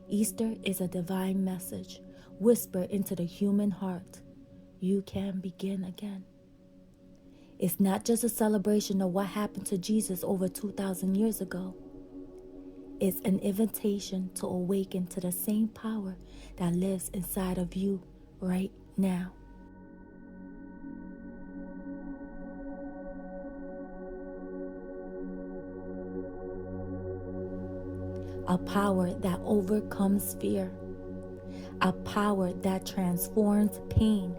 Easter is a divine message whispered into the human heart. You can begin again. It's not just a celebration of what happened to Jesus over 2,000 years ago. It's an invitation to awaken to the same power that lives inside of you right now. A power that overcomes fear. A power that transforms pain.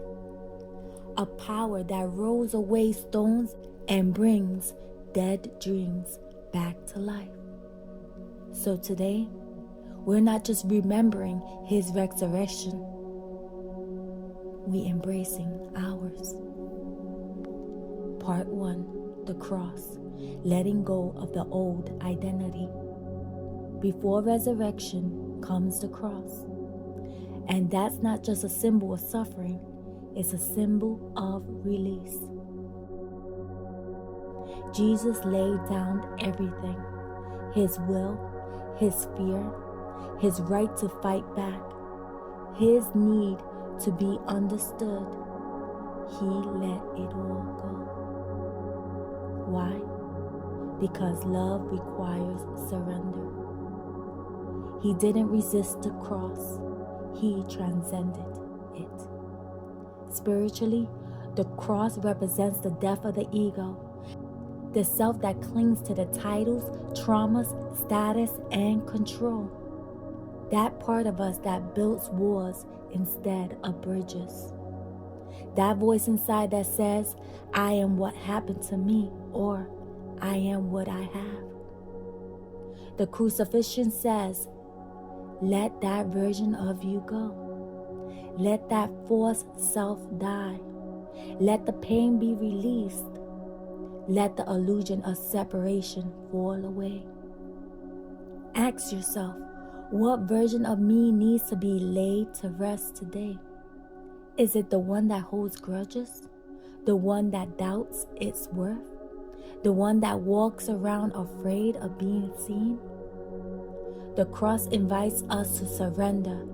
A power that rolls away stones and brings dead dreams back to life. So today, we're not just remembering his resurrection, we're embracing ours. Part 1, the cross, letting go of the old identity. Before resurrection comes the cross. And that's not just a symbol of suffering, it's a symbol of release. Jesus laid down everything, his will, his fear, his right to fight back, his need to be understood. He let it all go. Why? Because love requires surrender. He didn't resist the cross, he transcended it. Spiritually, the cross represents the death of the ego, the self that clings to the titles, traumas, status, and control. That part of us that builds walls instead of bridges. That voice inside that says, I am what happened to me, or I am what I have. The crucifixion says, let that version of you go. Let that false self die. Let the pain be released. Let the illusion of separation fall away. Ask yourself, what version of me needs to be laid to rest today? Is it the one that holds grudges? The one that doubts its worth? The one that walks around afraid of being seen? The cross invites us to surrender,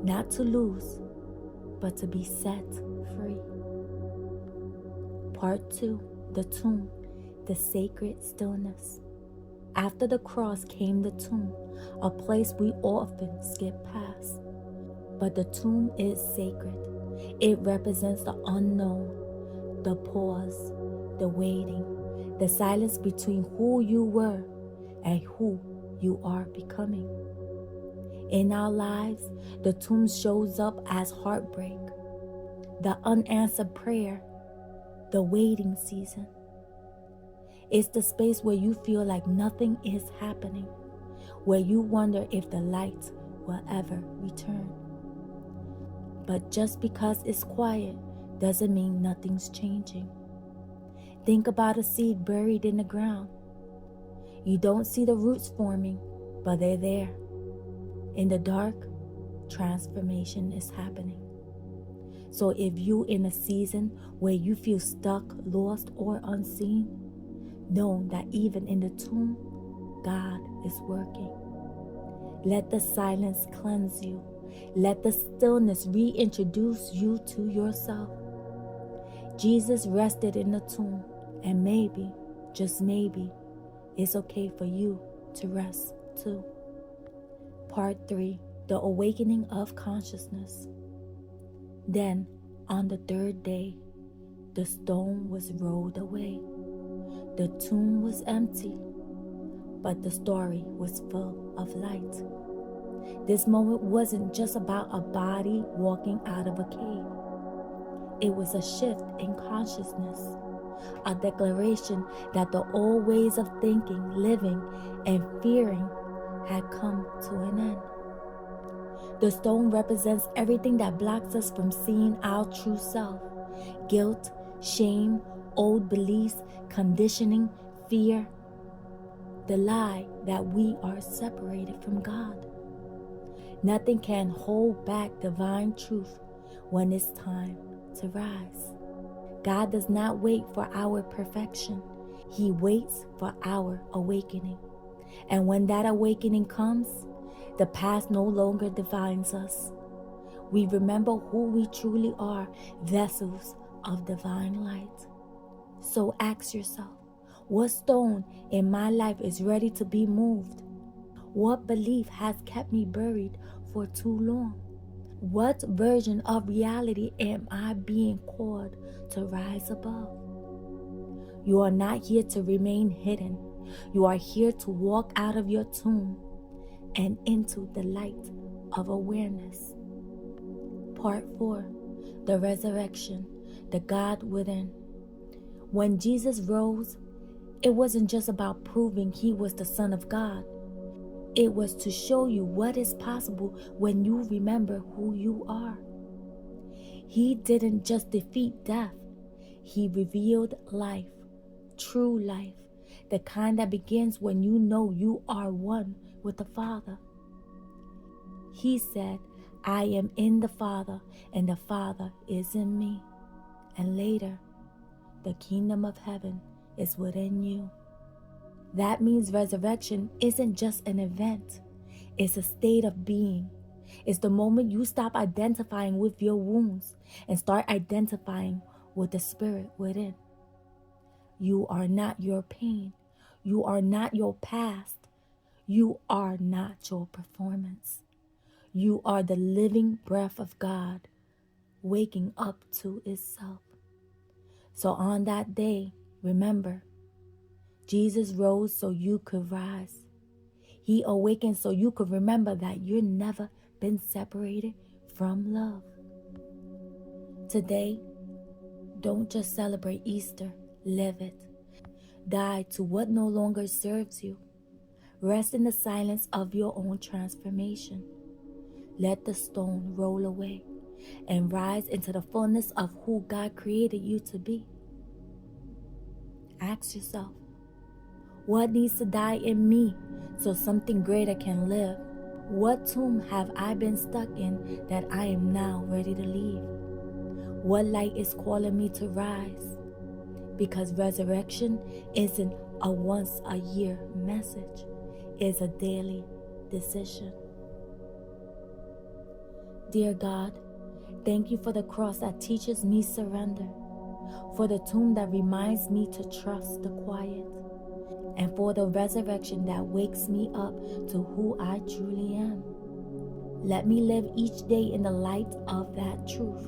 not to lose, but to be set free. Part 2, the tomb, the sacred stillness. After the cross came the tomb, a place we often skip past. But the tomb is sacred. It represents the unknown, the pause, the waiting, the silence between who you were and who you are becoming. In our lives, the tomb shows up as heartbreak, the unanswered prayer, the waiting season. It's the space where you feel like nothing is happening, where you wonder if the light will ever return. But just because it's quiet doesn't mean nothing's changing. Think about a seed buried in the ground. You don't see the roots forming, but they're there. In the dark, transformation is happening. So if you're in a season where you feel stuck, lost, or unseen, know that even in the tomb, God is working. Let the silence cleanse you. Let the stillness reintroduce you to yourself. Jesus rested in the tomb, and maybe, just maybe, it's okay for you to rest too. Part 3, the awakening of consciousness. Then, on the third day, the stone was rolled away. The tomb was empty, but the story was full of light. This moment wasn't just about a body walking out of a cave. It was a shift in consciousness, a declaration that the old ways of thinking, living, and fearing had come to an end. The stone represents everything that blocks us from seeing our true self: guilt, shame, old beliefs, conditioning, fear, the lie that we are separated from God. Nothing can hold back divine truth when it's time to rise. God does not wait for our perfection. He waits for our awakening. And when that awakening comes, The past no longer defines us. We remember who we truly are, vessels of divine light. So ask yourself, what stone in my life is ready to be moved? What belief has kept me buried for too long? What version of reality am I being called to rise above? You are not here to remain hidden. You are here to walk out of your tomb and into the light of awareness. Part 4. The Resurrection, the God within. When Jesus rose, it wasn't just about proving he was the Son of God. It was to show you what is possible when you remember who you are. He didn't just defeat death. He revealed life, true life, the kind that begins when you know you are one with the Father. He said, I am in the Father, and the Father is in me. And later, the kingdom of heaven is within you. That means resurrection isn't just an event. It's a state of being. It's the moment you stop identifying with your wounds and start identifying with the spirit within. You are not your pain. You are not your past. You are not your performance. You are the living breath of God, waking up to itself. So on that day, remember, Jesus rose so you could rise. He awakened so you could remember that you've never been separated from love. Today, don't just celebrate Easter, live it. Die to what no longer serves you. Rest in the silence of your own transformation. Let the stone roll away and rise into the fullness of who God created you to be. Ask yourself, what needs to die in me so something greater can live? What tomb have I been stuck in that I am now ready to leave? What light is calling me to rise? Because resurrection isn't a once-a-year message. It's a daily decision. Dear God, thank you for the cross that teaches me surrender, for the tomb that reminds me to trust the quiet, and for the resurrection that wakes me up to who I truly am. Let me live each day in the light of that truth.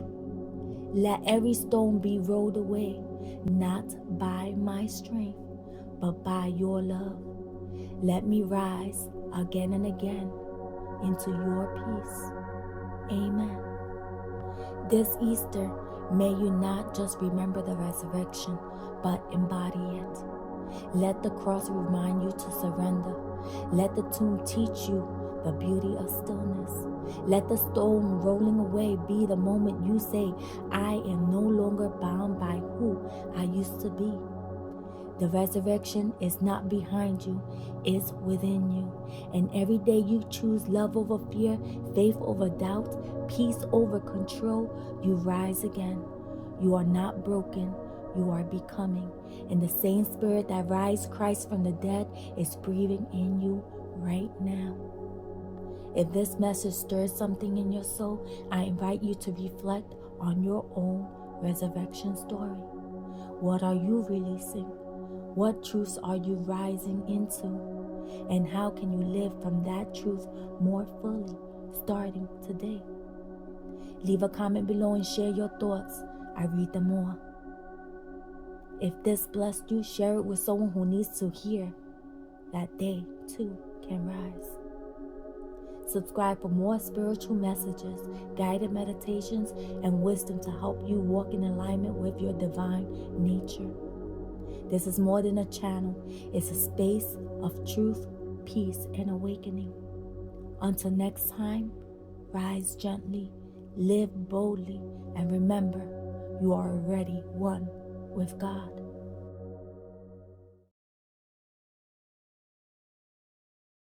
Let every stone be rolled away, not by my strength, but by your love. Let me rise again and again into your peace. Amen. This Easter, may you not just remember the resurrection, but embody it. Let the cross remind you to surrender. Let the tomb teach you the beauty of stillness. Let the stone rolling away be the moment you say, I am no longer bound by who I used to be. The resurrection is not behind you, it's within you. And every day you choose love over fear, faith over doubt, peace over control, you rise again. You are not broken, you are becoming. And the same spirit that raised Christ from the dead is breathing in you right now. If this message stirs something in your soul, I invite you to reflect on your own resurrection story. What are you releasing? What truths are you rising into? And how can you live from that truth more fully, starting today? Leave a comment below and share your thoughts. I read them all. If this blessed you, share it with someone who needs to hear that they too can rise. Subscribe for more spiritual messages, guided meditations, and wisdom to help you walk in alignment with your divine nature. This is more than a channel. It's a space of truth, peace, and awakening. Until next time, rise gently, live boldly, and remember, you are already one with God.